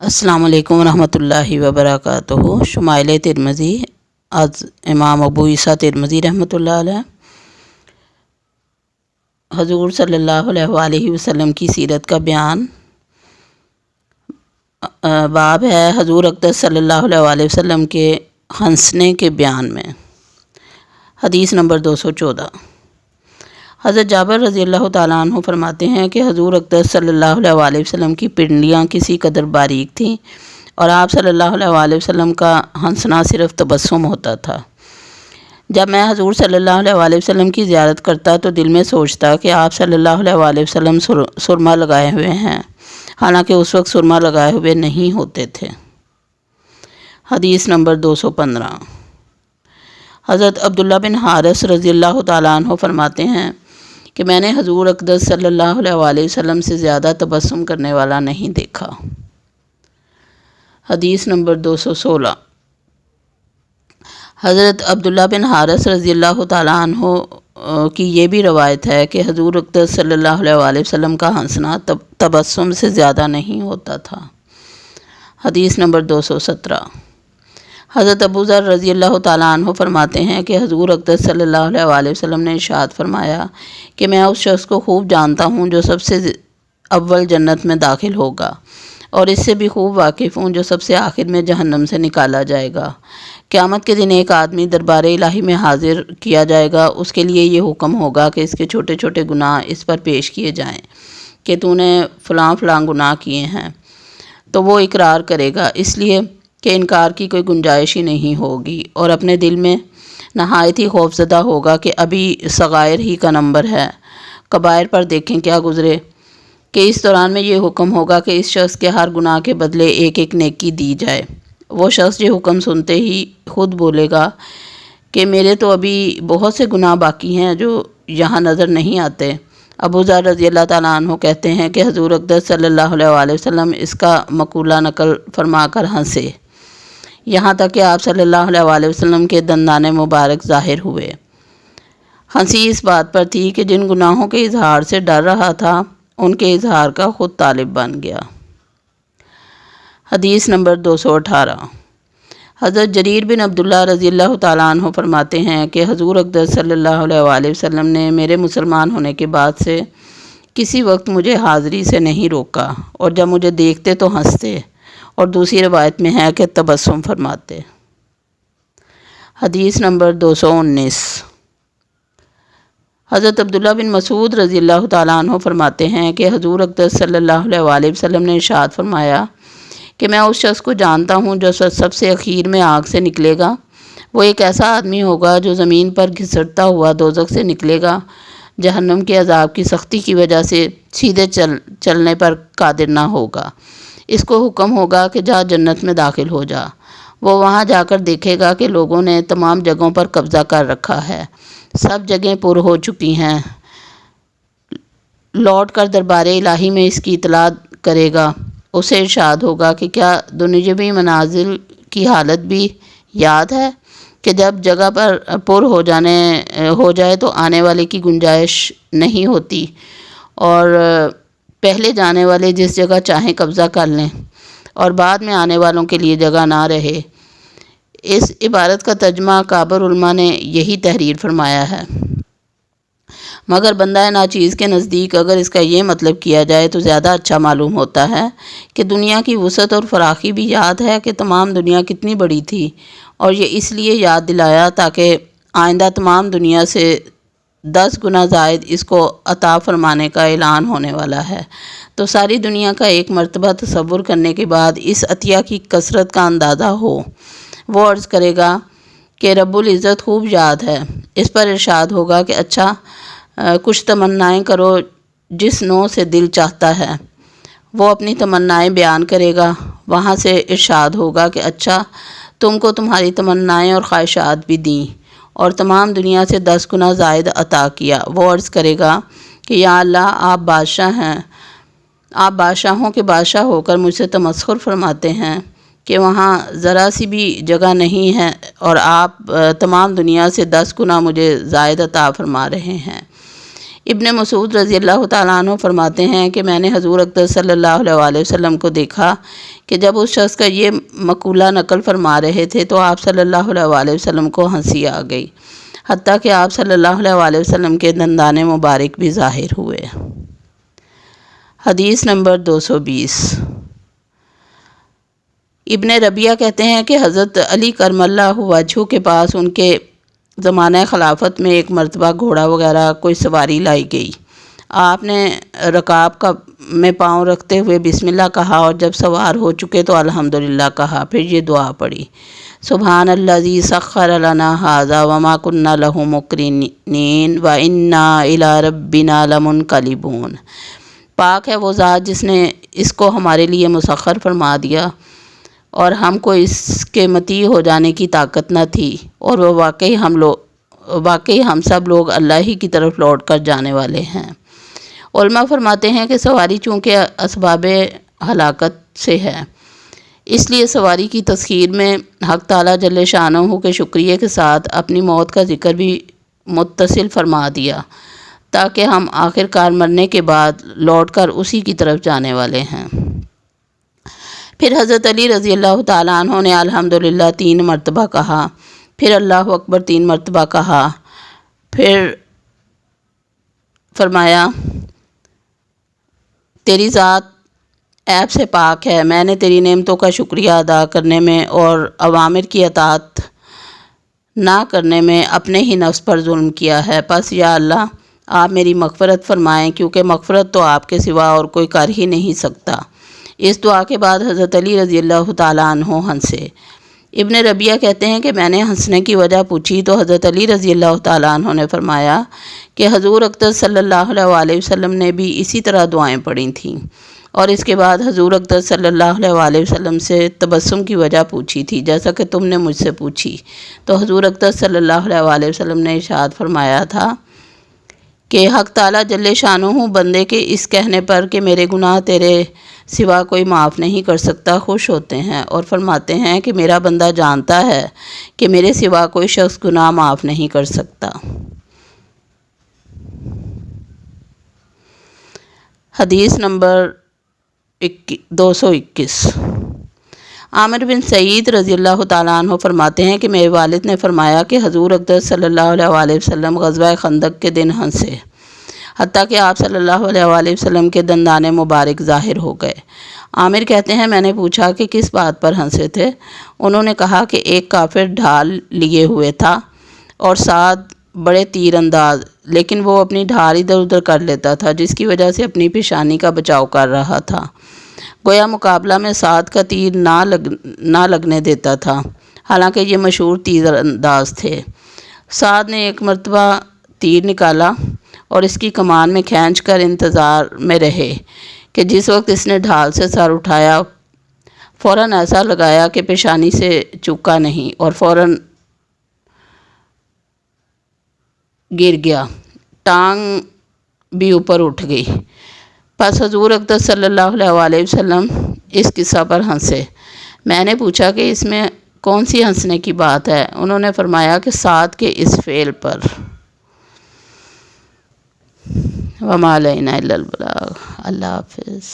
السلام علیکم ورحمۃ اللہ وبرکاتہ۔ شمائل ترمذی، از امام ابو عیسیٰ ترمذی رحمۃ اللہ علیہ حضور صلی اللہ علیہ وآلہ وسلم کی سیرت کا بیان۔ باب ہے حضور اقدس صلی اللہ علیہ وآلہ وسلم کے ہنسنے کے بیان میں۔ حدیث نمبر 214۔ حضرت جابر رضی اللہ تعالیٰ عنہ فرماتے ہیں کہ حضور اقدس صلی اللہ علیہ وآلہ وسلم کی پنڈلیاں کسی قدر باریک تھیں اور آپ صلی اللہ علیہ وآلہ وسلم کا ہنسنا صرف تبسم ہوتا تھا۔ جب میں حضور صلی اللہ علیہ وآلہ وسلم کی زیارت کرتا تو دل میں سوچتا کہ آپ صلی اللہ علیہ وآلہ وسلم سرما لگائے ہوئے ہیں، حالانکہ اس وقت سرما لگائے ہوئے نہیں ہوتے تھے۔ حدیث نمبر 215۔ حضرت عبداللہ بن حارث رضی اللہ تعالیٰ عنہ فرماتے ہیں کہ میں نے حضور اقدس صلی اللہ علیہ وآلہ وسلم سے زیادہ تبسم کرنے والا نہیں دیکھا۔ حدیث نمبر 216۔ حضرت عبداللہ بن حارث رضی اللہ تعالیٰ عنہ کی یہ بھی روایت ہے کہ حضور اقدس صلی اللہ علیہ وآلہ وسلم کا ہنسنا تبسم سے زیادہ نہیں ہوتا تھا۔ حدیث نمبر 217۔ حضرت ابو ذر رضی اللہ تعالیٰ عنہ فرماتے ہیں کہ حضور اقدس صلی اللہ علیہ وآلہ وسلم نے ارشاد فرمایا کہ میں اس شخص کو خوب جانتا ہوں جو سب سے اول جنت میں داخل ہوگا، اور اس سے بھی خوب واقف ہوں جو سب سے آخر میں جہنم سے نکالا جائے گا۔ قیامت کے دن ایک آدمی دربار الہی میں حاضر کیا جائے گا، اس کے لیے یہ حکم ہوگا کہ اس کے چھوٹے چھوٹے گناہ اس پر پیش کیے جائیں کہ تو نے فلاں فلاں گناہ کیے ہیں، تو وہ اقرار کرے گا، اس لیے کہ انکار کی کوئی گنجائش ہی نہیں ہوگی، اور اپنے دل میں نہایت ہی خوفزدہ ہوگا کہ ابھی صغائر ہی کا نمبر ہے، کبائر پر دیکھیں کیا گزرے، کہ اس دوران میں یہ حکم ہوگا کہ اس شخص کے ہر گناہ کے بدلے ایک ایک نیکی دی جائے۔ وہ شخص یہ حکم سنتے ہی خود بولے گا کہ میرے تو ابھی بہت سے گناہ باقی ہیں جو یہاں نظر نہیں آتے۔ ابو ذر رضی اللہ تعالیٰ عنہ کہتے ہیں کہ حضور اقدس صلی اللہ علیہ وآلہ وسلم اس کا مقولہ نقل فرما کر ہنسے، یہاں تک کہ آپ صلی اللہ علیہ وآلہ وسلم کے دندان مبارک ظاہر ہوئے۔ ہنسی اس بات پر تھی کہ جن گناہوں کے اظہار سے ڈر رہا تھا ان کے اظہار کا خود طالب بن گیا۔ حدیث نمبر 218۔ حضرت جریر بن عبداللہ رضی اللہ تعالیٰ عنہ فرماتے ہیں کہ حضور اقدس صلی اللہ علیہ وآلہ وسلم نے میرے مسلمان ہونے کے بعد سے کسی وقت مجھے حاضری سے نہیں روکا، اور جب مجھے دیکھتے تو ہنستے، اور دوسری روایت میں ہے کہ تبسم فرماتے۔ حدیث نمبر 219۔ حضرت عبداللہ بن مسعود رضی اللہ تعالیٰ عنہ فرماتے ہیں کہ حضور اقدس صلی اللہ علیہ وآلہ وسلم نے ارشاد فرمایا کہ میں اس شخص کو جانتا ہوں جو سب سے اخیر میں آگ سے نکلے گا۔ وہ ایک ایسا آدمی ہوگا جو زمین پر گھسٹتا ہوا دوزخ سے نکلے گا، جہنم کے عذاب کی سختی کی وجہ سے سیدھے چلنے پر قادر نہ ہوگا۔ اس کو حکم ہوگا کہ جا جنت میں داخل ہو جا۔ وہ وہاں جا کر دیکھے گا کہ لوگوں نے تمام جگہوں پر قبضہ کر رکھا ہے، سب جگہیں پر ہو چکی ہیں۔ لوٹ کر دربار الہی میں اس کی اطلاع کرے گا۔ اسے ارشاد ہوگا کہ کیا دنیاوی منازل کی حالت بھی یاد ہے کہ جب جگہ پر ہو جائے تو آنے والے کی گنجائش نہیں ہوتی، اور پہلے جانے والے جس جگہ چاہیں قبضہ کر لیں اور بعد میں آنے والوں کے لیے جگہ نہ رہے۔ اس عبارت کا ترجمہ کابر علماء نے یہی تحریر فرمایا ہے، مگر بندہ ناچیز کے نزدیک اگر اس کا یہ مطلب کیا جائے تو زیادہ اچھا معلوم ہوتا ہے کہ دنیا کی وسعت اور فراخی بھی یاد ہے کہ تمام دنیا کتنی بڑی تھی، اور یہ اس لیے یاد دلایا تاکہ آئندہ تمام دنیا سے 10 گنا زائد اس کو عطا فرمانے کا اعلان ہونے والا ہے، تو ساری دنیا کا ایک مرتبہ تصور کرنے کے بعد اس عطیہ کی کثرت کا اندازہ ہو۔ وہ عرض کرے گا کہ رب العزت خوب یاد ہے۔ اس پر ارشاد ہوگا کہ اچھا کچھ تمنائیں کرو جس نوع سے دل چاہتا ہے۔ وہ اپنی تمنائیں بیان کرے گا۔ وہاں سے ارشاد ہوگا کہ اچھا تم کو تمہاری تمنائیں اور خواہشات بھی دیں، اور تمام دنیا سے 10 گنا زائد عطا کیا۔ وہ عرض کرے گا کہ یا اللہ، آپ بادشاہ ہیں، آپ بادشاہوں کے بادشاہ ہو کر مجھ سے تمسخر فرماتے ہیں کہ وہاں ذرا سی بھی جگہ نہیں ہے، اور آپ تمام دنیا سے 10 گنا مجھے زائد عطا فرما رہے ہیں۔ ابن مسعود رضی اللہ تعالیٰ عنہ فرماتے ہیں کہ میں نے حضور اقدس صلی اللہ علیہ وآلہ وسلم کو دیکھا کہ جب اس شخص کا یہ مقولہ نقل فرما رہے تھے تو آپ صلی اللہ علیہ وآلہ وسلم کو ہنسی آ گئی، حتیٰ کہ آپ صلی اللہ علیہ وآلہ وسلم کے دندان مبارک بھی ظاہر ہوئے۔ حدیث نمبر 220۔ ابن ربیعہ کہتے ہیں کہ حضرت علی کرم اللہ وجہہ کے پاس ان کے زمانہ خلافت میں ایک مرتبہ گھوڑا وغیرہ کوئی سواری لائی گئی۔ آپ نے رکاب میں پاؤں رکھتے ہوئے بسم اللہ کہا اور جب سوار ہو چکے تو الحمدللہ کہا، پھر یہ دعا پڑھی، سبحان الذی سخر لنا ھذا وما کنا لہ مقرنین وانا الی ربنا لمنقلبون۔ پاک ہے وہ ذات جس نے اس کو ہمارے لیے مسخر فرما دیا اور ہم کو اس کے مطیع ہو جانے کی طاقت نہ تھی، اور وہ واقعی ہم سب لوگ اللہ ہی کی طرف لوٹ کر جانے والے ہیں۔ علماء فرماتے ہیں کہ سواری چونکہ اسباب ہلاکت سے ہے، اس لیے سواری کی تسخیر میں حق تعالیٰ جل شانہ کے شکریہ کے ساتھ اپنی موت کا ذکر بھی متصل فرما دیا، تاکہ ہم آخر کار مرنے کے بعد لوٹ کر اسی کی طرف جانے والے ہیں۔ پھر حضرت علی رضی اللہ تعالیٰ عنہ نے الحمدللہ 3 مرتبہ کہا، پھر اللہ اکبر 3 مرتبہ کہا، پھر فرمایا تیری ذات عیب سے پاک ہے، میں نے تیری نعمتوں کا شکریہ ادا کرنے میں اور اوامر کی اطاعت نہ کرنے میں اپنے ہی نفس پر ظلم کیا ہے، پس یا اللہ آپ میری مغفرت فرمائیں، کیونکہ مغفرت تو آپ کے سوا اور کوئی کر ہی نہیں سکتا۔ اس دعا کے بعد حضرت علی رضی اللہ تعالیٰ عنہ ہنسے۔ ابن ربیعہ کہتے ہیں کہ میں نے ہنسنے کی وجہ پوچھی تو حضرت علی رضی اللہ تعالیٰ عنہ نے فرمایا کہ حضور اقدس صلی اللہ علیہ وآلہ وسلم نے بھی اسی طرح دعائیں پڑھی تھیں، اور اس کے بعد حضور اقدس صلی اللہ علیہ وآلہ وسلم سے تبسم کی وجہ پوچھی تھی، جیسا کہ تم نے مجھ سے پوچھی۔ تو حضور اقدس صلی اللہ علیہ وآلہ وسلم نے ارشاد فرمایا تھا کہ حق تعالیٰ جل شانہ بندے کے اس کہنے پر کہ میرے گناہ تیرے سوا کوئی معاف نہیں کر سکتا خوش ہوتے ہیں، اور فرماتے ہیں کہ میرا بندہ جانتا ہے کہ میرے سوا کوئی شخص گناہ معاف نہیں کر سکتا۔ حدیث نمبر 221۔ عامر بن سعید رضی اللہ تعالیٰ عنہ فرماتے ہیں کہ میرے والد نے فرمایا کہ حضور اقدس صلی اللہ علیہ وآلہ وسلم غزوہ خندق کے دن ہنسے، حتیٰ کہ آپ صلی اللہ علیہ وآلہ وسلم کے دندان مبارک ظاہر ہو گئے۔ عامر کہتے ہیں میں نے پوچھا کہ کس بات پر ہنسے تھے؟ انہوں نے کہا کہ ایک کافر ڈھال لیے ہوئے تھا اور ساتھ بڑے تیر انداز، لیکن وہ اپنی ڈھال ادھر ادھر کر لیتا تھا، جس کی وجہ سے اپنی پیشانی کا بچاؤ کر رہا تھا، گویا مقابلہ میں سعد کا تیر نہ لگنے دیتا تھا، حالانکہ یہ مشہور تیر انداز تھے۔ سعد نے ایک مرتبہ تیر نکالا اور اس کی کمان میں کھینچ کر انتظار میں رہے کہ جس وقت اس نے ڈھال سے سر اٹھایا فوراً ایسا لگایا کہ پیشانی سے چوکا نہیں اور فوراً گر گیا، ٹانگ بھی اوپر اٹھ گئی۔ پس حضور اقدس صلی اللہ علیہ وآلہ وسلم اس قصہ پر ہنسے۔ میں نے پوچھا کہ اس میں کون سی ہنسنے کی بات ہے؟ انہوں نے فرمایا کہ سعد کے اس فعل پر۔ وما علینا الا البلاغ۔ اللہ حافظ۔